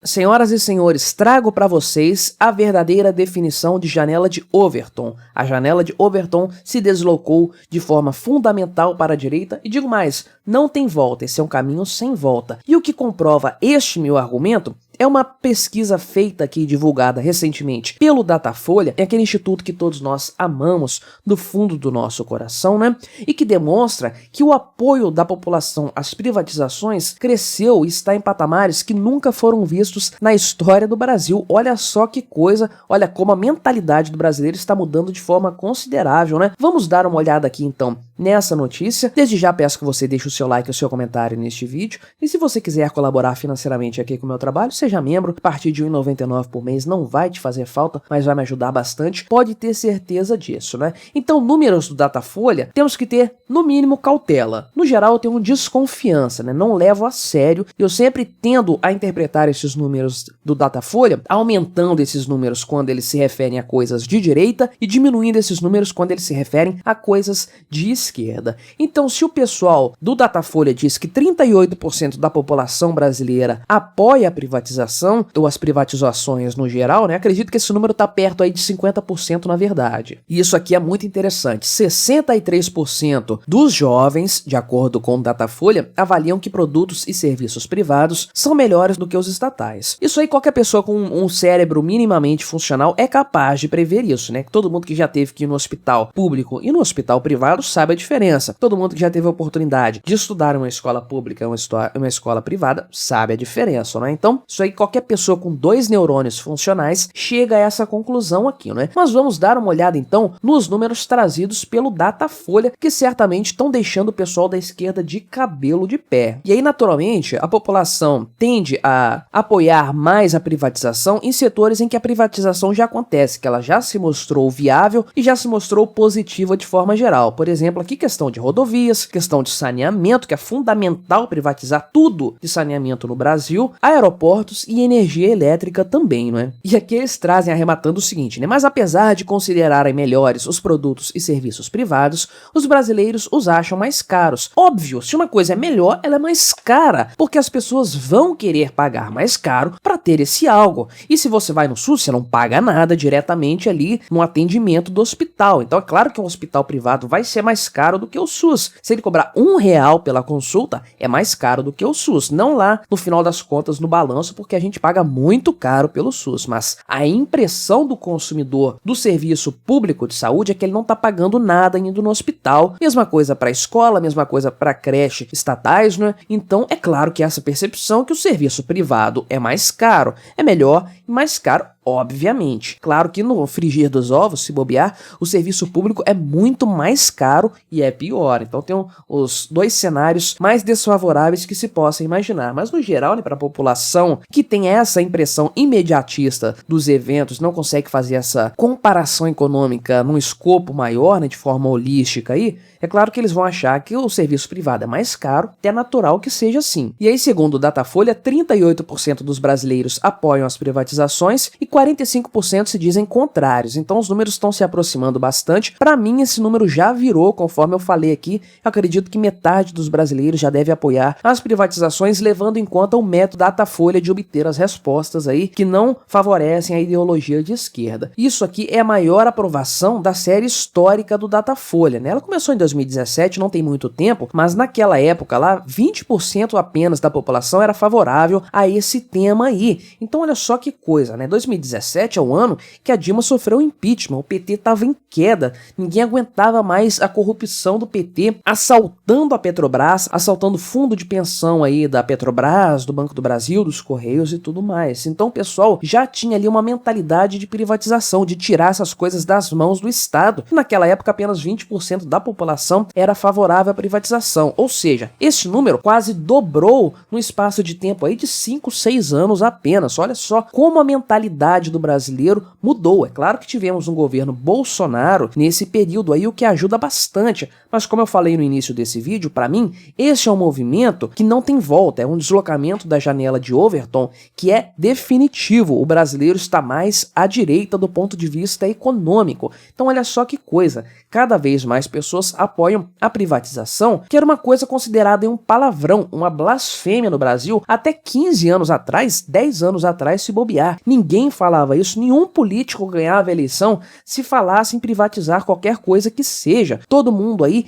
Senhoras e senhores, trago para vocês a verdadeira definição de janela de Overton. A janela de Overton se deslocou de forma fundamental para a direita e digo mais, não tem volta, esse é um caminho sem volta. E o que comprova este meu argumento é uma pesquisa feita aqui, divulgada recentemente pelo Datafolha, é aquele instituto que todos nós amamos do fundo do nosso coração, né? E que demonstra que o apoio da população às privatizações cresceu e está em patamares que nunca foram vistos na história do Brasil. Olha só que coisa, olha como a mentalidade do brasileiro está mudando de forma considerável, né? Vamos dar uma olhada aqui então nessa notícia. Desde já peço que você deixe o seu like e o seu comentário neste vídeo. E se você quiser colaborar financeiramente aqui com o meu trabalho, seja membro. A partir de R$ 1,99 por mês não vai te fazer falta, mas vai me ajudar bastante. Pode ter certeza disso, né? Então, números do Datafolha, temos que ter, no mínimo, cautela. No geral, eu tenho desconfiança, né? Não levo a sério. Eu sempre tendo a interpretar esses números do Datafolha, aumentando esses números quando eles se referem a coisas de direita e diminuindo esses números quando eles se referem a coisas de esquerda. Então, se o pessoal do Datafolha diz que 38% da população brasileira apoia a privatização, ou as privatizações no geral, né? Acredito que esse número está perto aí de 50% na verdade. E isso aqui é muito interessante. 63% dos jovens, de acordo com o Datafolha, avaliam que produtos e serviços privados são melhores do que os estatais. Isso aí qualquer pessoa com um cérebro minimamente funcional é capaz de prever isso, né? Todo mundo que já teve que ir no hospital público e no hospital privado sabe a diferença. Todo mundo que já teve a oportunidade de estudar em uma escola pública e uma escola privada sabe a diferença, né? Então, isso aí qualquer pessoa com 2 neurônios funcionais chega a essa conclusão aqui, né? Mas vamos dar uma olhada então nos números trazidos pelo Datafolha, que certamente estão deixando o pessoal da esquerda de cabelo de pé. E aí, naturalmente, a população tende a apoiar mais a privatização em setores em que a privatização já acontece, que ela já se mostrou viável e já se mostrou positiva de forma geral. Por exemplo, aqui questão de rodovias, questão de saneamento, que é fundamental privatizar tudo de saneamento no Brasil, aeroportos e energia elétrica também, não é? E aqui eles trazem arrematando o seguinte, né? Mas apesar de considerarem melhores os produtos e serviços privados, os brasileiros os acham mais caros. Óbvio, se uma coisa é melhor, ela é mais cara, porque as pessoas vão querer pagar mais caro para ter esse algo. E se você vai no SUS, você não paga nada diretamente ali no atendimento do hospital. Então é claro que um hospital privado vai ser mais caro do que o SUS. Se ele cobrar R$1 pela consulta, é mais caro do que o SUS. Não lá, no final das contas, no balanço, porque a gente paga muito caro pelo SUS. Mas a impressão do consumidor do serviço público de saúde é que ele não está pagando nada indo no hospital. Mesma coisa para a escola, mesma coisa para creche estatais, né? Então é claro que essa percepção que o serviço privado é mais caro, é melhor e mais caro, obviamente. Claro que no frigir dos ovos, se bobear, o serviço público é muito mais caro e é pior. Então tem os dois cenários mais desfavoráveis que se possa imaginar. Mas no geral, né, para a população que tem essa impressão imediatista dos eventos, não consegue fazer essa comparação econômica num escopo maior, né, de forma holística aí, é claro que eles vão achar que o serviço privado é mais caro, é natural que seja assim. E aí, segundo o Datafolha, 38% dos brasileiros apoiam as privatizações e 45% se dizem contrários. Então os números estão se aproximando bastante. Para mim, esse número já virou, conforme eu falei aqui. Eu acredito que metade dos brasileiros já deve apoiar as privatizações, levando em conta o método Datafolha de obter as respostas aí que não favorecem a ideologia de esquerda. Isso aqui é a maior aprovação da série histórica do Datafolha, né? Ela começou em 2017, não tem muito tempo, mas naquela época lá, 20% apenas da população era favorável a esse tema aí. Então olha só que coisa, né? 2017 é o ano que a Dilma sofreu impeachment, o PT estava em queda, ninguém aguentava mais a corrupção do PT, assaltando a Petrobras, assaltando o fundo de pensão aí da Petrobras, do Banco do Brasil, dos Correios e tudo mais. Então o pessoal já tinha ali uma mentalidade de privatização, de tirar essas coisas das mãos do Estado. E naquela época apenas 20% da população era favorável à privatização, ou seja, esse número quase dobrou no espaço de tempo aí de 5, 6 anos apenas. Olha só como a mentalidade mentalidade do brasileiro mudou. É claro que tivemos um governo Bolsonaro nesse período aí, o que ajuda bastante, mas como eu falei no início desse vídeo, para mim, esse é um movimento que não tem volta, é um deslocamento da janela de Overton que é definitivo. O brasileiro está mais à direita do ponto de vista econômico. Então olha só que coisa, cada vez mais pessoas apoiam a privatização, que era uma coisa considerada um palavrão, uma blasfêmia no Brasil até 15 anos atrás, 10 anos atrás se bobear. Ninguém falava isso, nenhum político ganhava a eleição se falasse em privatizar qualquer coisa que seja. Todo mundo aí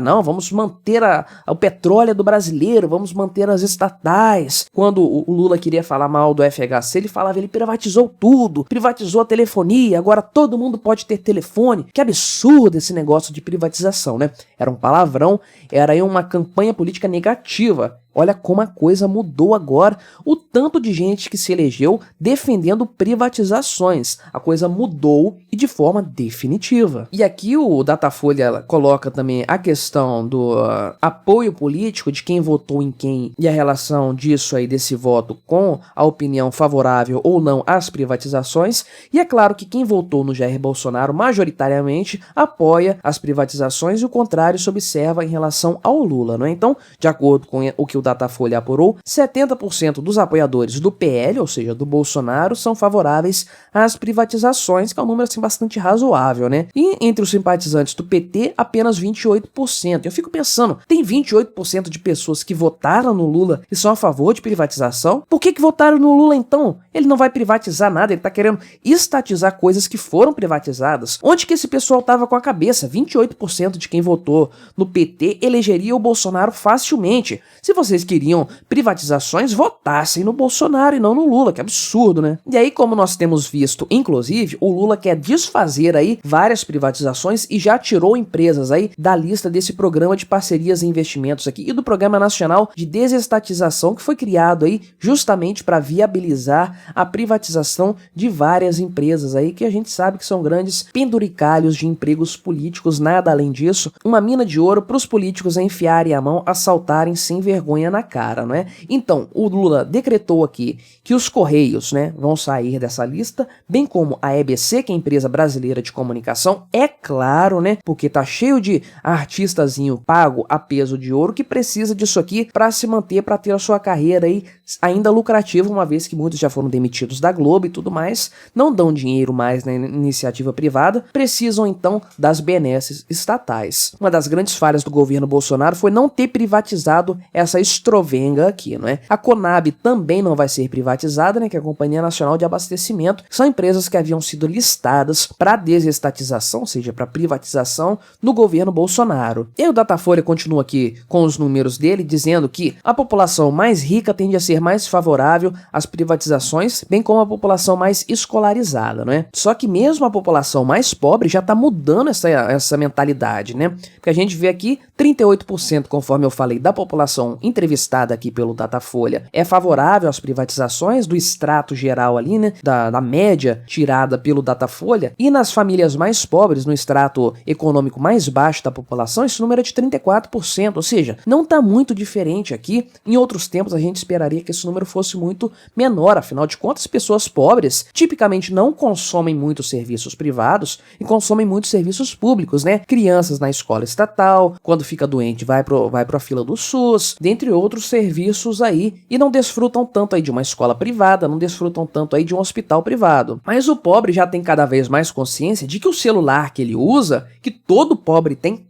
não, vamos manter o petróleo do brasileiro, vamos manter as estatais. Quando o Lula queria falar mal do FHC, ele falava, ele privatizou tudo, privatizou a telefonia, agora todo mundo pode ter telefone. Que absurdo esse negócio de privatização, né? Era um palavrão, era aí uma campanha política negativa. Olha como a coisa mudou agora, o tanto de gente que se elegeu defendendo privatizações. A coisa mudou e de forma definitiva. E aqui o Datafolha coloca também a questão do apoio político de quem votou em quem e a relação disso aí, desse voto com a opinião favorável ou não às privatizações. E é claro que quem votou no Jair Bolsonaro majoritariamente apoia as privatizações e o contrário se observa em relação ao Lula, não é? Então, de acordo com o que o Datafolha apurou, 70% dos apoiadores do PL, ou seja, do Bolsonaro, são favoráveis às privatizações, que é um número assim bastante razoável, né? E entre os simpatizantes do PT, apenas 28%. Eu fico pensando, tem 28% de pessoas que votaram no Lula e são a favor de privatização? Por que votaram no Lula então? Ele não vai privatizar nada, ele tá querendo estatizar coisas que foram privatizadas. Onde que esse pessoal tava com a cabeça? 28% de quem votou no PT elegeria o Bolsonaro facilmente. Se vocês queriam privatizações, votassem no Bolsonaro e não no Lula, que absurdo, né? E aí, como nós temos visto, inclusive, o Lula quer desfazer aí várias privatizações e já tirou empresas aí da lista desse programa de parcerias e investimentos aqui e do Programa Nacional de Desestatização, que foi criado aí justamente para viabilizar a privatização de várias empresas aí, que a gente sabe que são grandes penduricalhos de empregos políticos, nada além disso, uma mina de ouro para os políticos enfiarem a mão, assaltarem sem vergonha na cara, não é? Então, o Lula decretou aqui que os Correios, né, vão sair dessa lista, bem como a EBC, que é a empresa brasileira de comunicação, é claro, né, porque tá cheio de artistazinho pago a peso de ouro que precisa disso aqui para se manter, para ter a sua carreira aí ainda lucrativa, uma vez que muitos já foram demitidos da Globo e tudo mais, não dão dinheiro mais na iniciativa privada, precisam então das benesses estatais. Uma das grandes falhas do governo Bolsonaro foi não ter privatizado essa estrovenga aqui, não é? A Conab também não vai ser privatizada, né, que é a Companhia Nacional de Abastecimento, são empresas que haviam sido listadas para desestatização, ou seja, para privatização no governo Bolsonaro. E o Datafolha continua aqui com os números dele, dizendo que a população mais rica tende a ser mais favorável às privatizações, bem como a população mais escolarizada, não é? Só que mesmo a população mais pobre já está mudando essa mentalidade, né? Porque a gente vê aqui 38%, conforme eu falei, da população entrevistada aqui pelo Datafolha é favorável às privatizações do extrato geral ali, né, da média tirada pelo Datafolha, e nas famílias mais pobres, no extrato econômico mais baixo da população, esse número é de 34%, ou seja, não está muito diferente aqui. Em outros tempos a gente esperaria que esse número fosse muito menor, afinal de contas, pessoas pobres tipicamente não consomem muitos serviços privados e consomem muitos serviços públicos, né? Crianças na escola estatal, quando fica doente vai para a fila do SUS, dentre outros serviços aí, e não desfrutam tanto aí de uma escola privada, não desfrutam tanto aí de um hospital privado. Mas o pobre já tem cada vez mais consciência de que o celular que ele usa, que todo pobre tem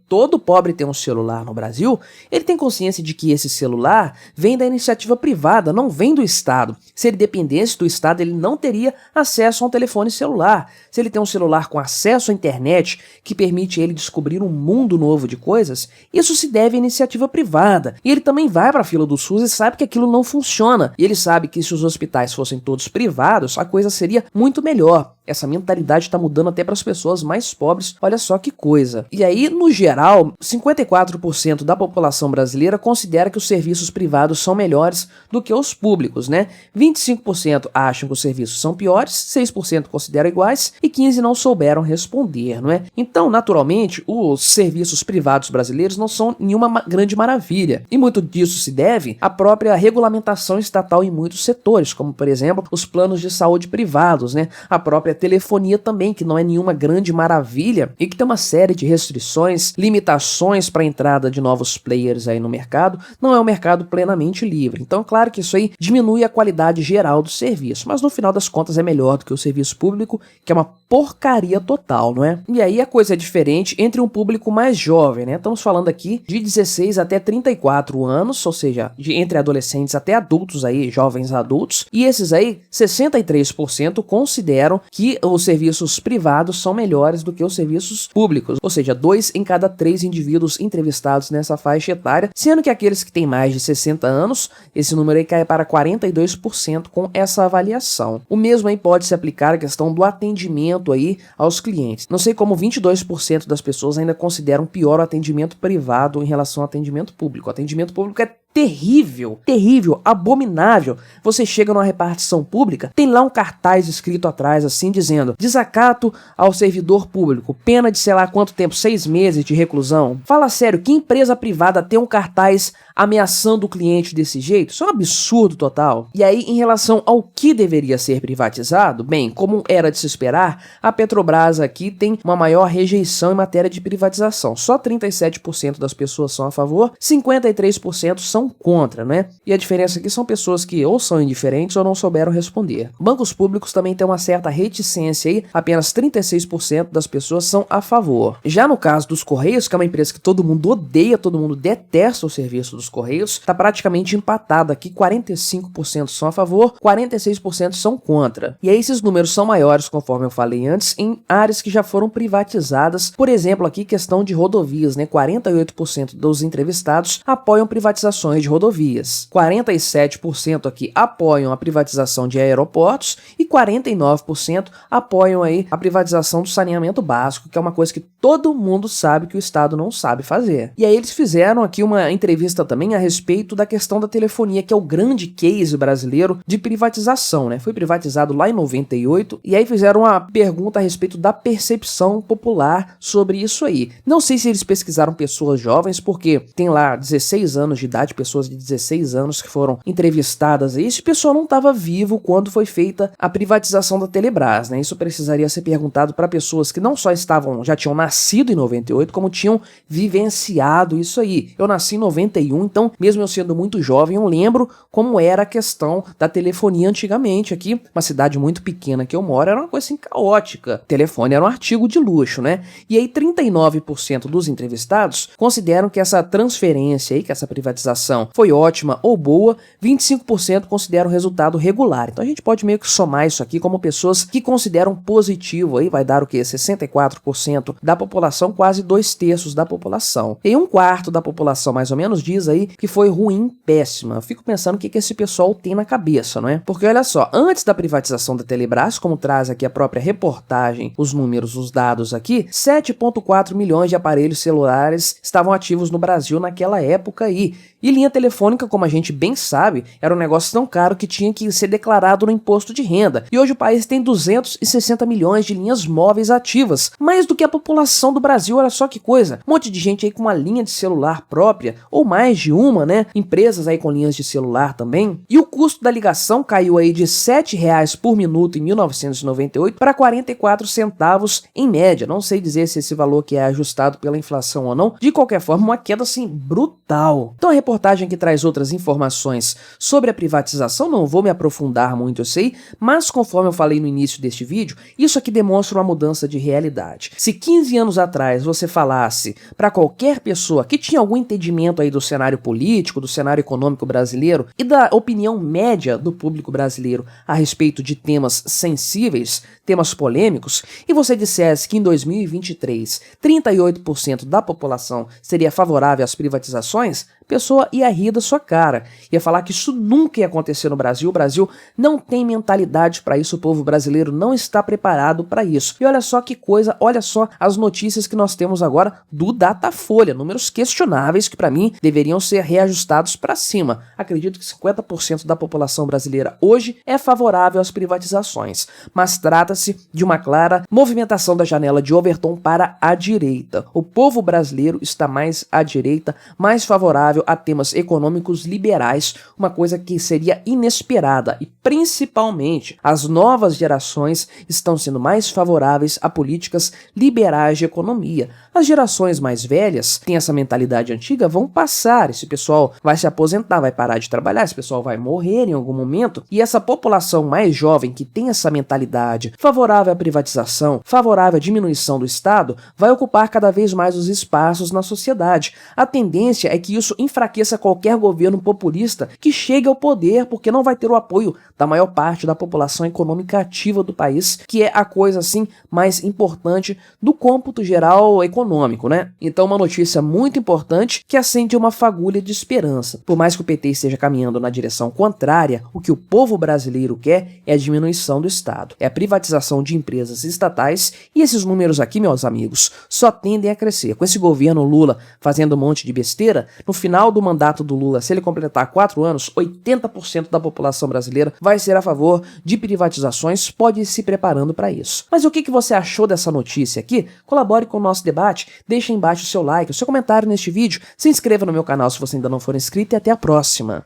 um celular no Brasil, ele tem consciência de que esse celular vem da iniciativa privada, não vem do Estado. Se ele dependesse do Estado, ele não teria acesso a um telefone celular. Se ele tem um celular com acesso à internet, que permite ele descobrir um mundo novo de coisas, isso se deve à iniciativa privada. E ele também vai para a fila do SUS e sabe que aquilo não funciona. E ele sabe que se os hospitais fossem todos privados, a coisa seria muito melhor. Essa mentalidade está mudando até para as pessoas mais pobres, olha só que coisa. E aí, no geral, geral, 54% da população brasileira considera que os serviços privados são melhores do que os públicos, né? 25% acham que os serviços são piores, 6% consideram iguais e 15% não souberam responder, não é? Então, naturalmente, os serviços privados brasileiros não são nenhuma grande maravilha, e muito disso se deve à própria regulamentação estatal em muitos setores, como, por exemplo, os planos de saúde privados, né? A própria telefonia também, que não é nenhuma grande maravilha e que tem uma série de restrições, limitações para a entrada de novos players aí no mercado, não é um mercado plenamente livre. Então, claro que isso aí diminui a qualidade geral do serviço, mas no final das contas é melhor do que o serviço público, que é uma porcaria total, não é? E aí a coisa é diferente entre um público mais jovem, né? Estamos falando aqui de 16 até 34 anos, ou seja, entre adolescentes até adultos aí, jovens adultos, e esses aí, 63% consideram que os serviços privados são melhores do que os serviços públicos, ou seja, 2 em cada 3 indivíduos entrevistados nessa faixa etária, sendo que aqueles que têm mais de 60 anos, esse número aí cai para 42% com essa avaliação. O mesmo aí pode se aplicar à questão do atendimento aí aos clientes. Não sei como 22% das pessoas ainda consideram pior o atendimento privado em relação ao atendimento público. O atendimento público é terrível, terrível, abominável. Você chega numa repartição pública, tem lá um cartaz escrito atrás assim dizendo: desacato ao servidor público, pena de sei lá quanto tempo, 6 meses de reclusão. Fala sério, que empresa privada tem um cartaz ameaçando o cliente desse jeito? Isso é um absurdo total. E aí, em relação ao que deveria ser privatizado, bem, como era de se esperar, a Petrobras aqui tem uma maior rejeição em matéria de privatização. Só 37% das pessoas são a favor, 53% são contra, né? E a diferença aqui são pessoas que ou são indiferentes ou não souberam responder. Bancos públicos também têm uma certa reticência aí, apenas 36% das pessoas são a favor. Já no caso dos Correios, que é uma empresa que todo mundo odeia, todo mundo detesta o serviço dos Correios, está praticamente empatado aqui, 45% são a favor, 46% são contra. E aí esses números são maiores, conforme eu falei antes, em áreas que já foram privatizadas, por exemplo aqui questão de rodovias, né? 48% dos entrevistados apoiam privatizações de rodovias, 47% aqui apoiam a privatização de aeroportos e 49% apoiam aí a privatização do saneamento básico, que é uma coisa que todo mundo sabe que o Estado não sabe fazer. E aí eles fizeram aqui uma entrevista também a respeito da questão da telefonia, que é o grande case brasileiro de privatização, né? Foi privatizado lá em 98 e aí fizeram uma pergunta a respeito da percepção popular sobre isso aí. Não sei se eles pesquisaram pessoas jovens, porque tem lá 16 anos de idade, pessoas de 16 anos que foram entrevistadas aí. Esse pessoal não estava vivo quando foi feita a privatização da Telebrás, né? Isso precisaria ser perguntado para pessoas que não só já tinham nascido em 98, como tinham vivenciado isso aí. Eu nasci em 91, então mesmo eu sendo muito jovem, eu lembro como era a questão da telefonia antigamente aqui. Uma cidade muito pequena que eu moro, era uma coisa assim caótica. O telefone era um artigo de luxo, né? E aí 39% dos entrevistados consideram que essa transferência aí, que essa privatização foi ótima ou boa, 25% consideram o resultado regular. Então a gente pode meio que somar isso aqui como pessoas que consideram positivo, aí vai dar o que? 64% da população, quase 2/3 da população. E 1/4 da população mais ou menos diz aí que foi ruim, péssima. Eu fico pensando o que esse pessoal tem na cabeça, não é? Porque olha só, antes da privatização da Telebrás, como traz aqui a própria reportagem, os números, os dados aqui, 7,4 milhões de aparelhos celulares estavam ativos no Brasil naquela época aí. E linha telefônica, como a gente bem sabe, era um negócio tão caro que tinha que ser declarado no imposto de renda. E hoje o país tem 260 milhões de linhas móveis ativas, mais do que a população do Brasil. Olha só que coisa. Um monte de gente aí com uma linha de celular própria, ou mais de uma, né? Empresas aí com linhas de celular também. E o custo da ligação caiu aí de R$ 7,00 por minuto em 1998 para 44 centavos em média. Não sei dizer se esse valor que é ajustado pela inflação ou não. De qualquer forma, uma queda assim brutal. Então a reportagem que traz outras informações sobre a privatização, não vou me aprofundar muito, eu sei, mas conforme eu falei no início deste vídeo, isso aqui demonstra uma mudança de realidade. Se 15 anos atrás você falasse para qualquer pessoa que tinha algum entendimento aí do cenário político, do cenário econômico brasileiro e da opinião média do público brasileiro a respeito de temas sensíveis, temas polêmicos, e você dissesse que em 2023 38% da população seria favorável às privatizações, a pessoa ia rir da sua cara, ia falar que isso nunca ia acontecer no Brasil, o Brasil não tem mentalidade para isso, o povo brasileiro não está preparado para isso. E olha só que coisa, olha só as notícias que nós temos agora do Datafolha, números questionáveis que para mim deveriam ser reajustados para cima. Acredito que 50% da população brasileira hoje é favorável às privatizações, mas trata-se de uma clara movimentação da janela de Overton para a direita. O povo brasileiro está mais à direita, mais favorável a temas econômicos liberais, uma coisa que seria inesperada, e principalmente as novas gerações estão sendo mais favoráveis a políticas liberais de economia. As gerações mais velhas têm essa mentalidade antiga, vão passar, esse pessoal vai se aposentar, vai parar de trabalhar, esse pessoal vai morrer em algum momento, e essa população mais jovem que tem essa mentalidade favorável à privatização, favorável à diminuição do Estado, vai ocupar cada vez mais os espaços na sociedade. A tendência é que isso enfraqueça qualquer governo populista que chegue ao poder, porque não vai ter o apoio da maior parte da população econômica ativa do país, que é a coisa assim mais importante do cômputo geral econômico, né? Então uma notícia muito importante que acende uma fagulha de esperança. Por mais que o PT esteja caminhando na direção contrária, o que o povo brasileiro quer é a diminuição do Estado, é a privatização de empresas estatais, e esses números aqui, meus amigos, só tendem a crescer. Com esse governo Lula fazendo um monte de besteira, no final do mandato do Lula, se ele completar 4 anos, 80% da população brasileira vai ser a favor de privatizações, pode ir se preparando para isso. Mas o que você achou dessa notícia aqui? Colabore com o nosso debate, deixe aí embaixo o seu like, o seu comentário neste vídeo, se inscreva no meu canal se você ainda não for inscrito e até a próxima.